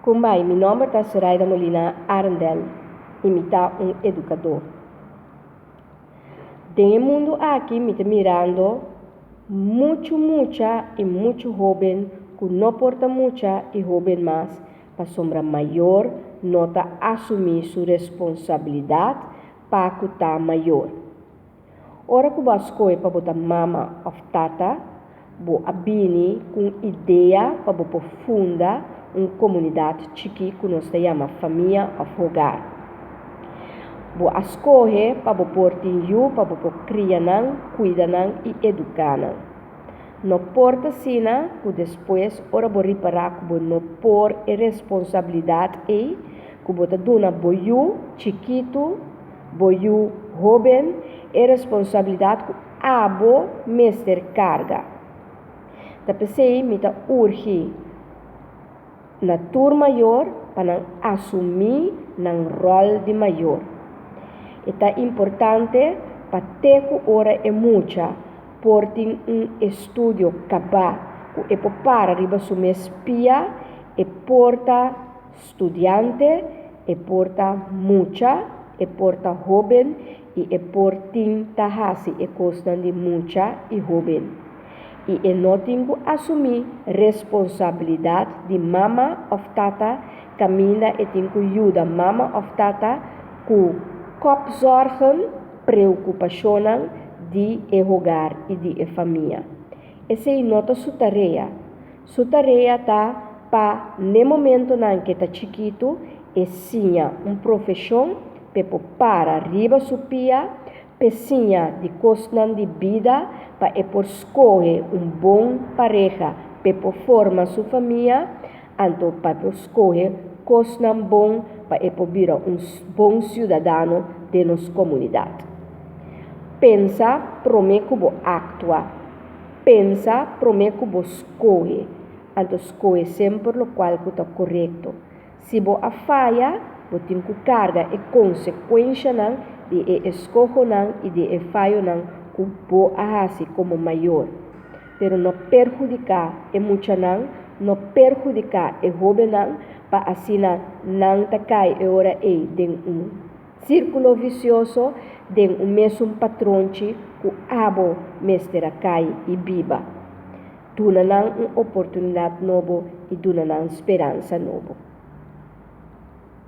Kumbai, meu nome é Soraida Molina Arendel, imitar educador. Tem mundo aqui me mirando muita e muito jovem que não porta mucha e jovem mais para sombra maior nota assumir sua responsabilidade para que tá maior. Ora que você escolhe para botar mama ou tata, bo abini com ideia para bo profunda uma comunidade chiqui que nós chamamos família ou hogar. Bo escolhe para bo portinho para bo criar, cuidar e educar. Não porta sina que depois ora bo reparar que bo não por a responsabilidade e que bo tá dona boiu chiquito, boiu jovem e responsabilidade que abo mestre carga. Da pensei me tá urge na turma maior para assumir o rol de maior. É importante para ter que hora é muita por ter estudo acabar que é para riba sua espia e porta estudante e porta mucha e porta jovem e porta tahasi e costa de mucha e jovem. E não tem que assumir responsabilidade de mama ou tata, caminha e tem que ajudar mama ou tata com zorgen, preocupação de hogar e de família. Essa é nota sua tarefa. Sua tarefa está para, no momento em que está chiquito, é sim uma profissão para riba supia, pecinha de costas de vida para por escolher bom pareja para formar sua família, então para escolher costas bom para virar bom cidadão de nossa comunidade. Pensa, promete que vou actuar. Pensa, promete que vou escolher. Então escolhe sempre o qual está correto. Se vou a falha, vou ter que carga e consequência de escolher e de falho que vou fazer como maior. Pero não perjudicar muito não perjudicar jovem para assim não cai hora de círculo vicioso de mesmo patrão que abo mestre cai e biba. Duna uma oportunidade nova e duna esperança nova.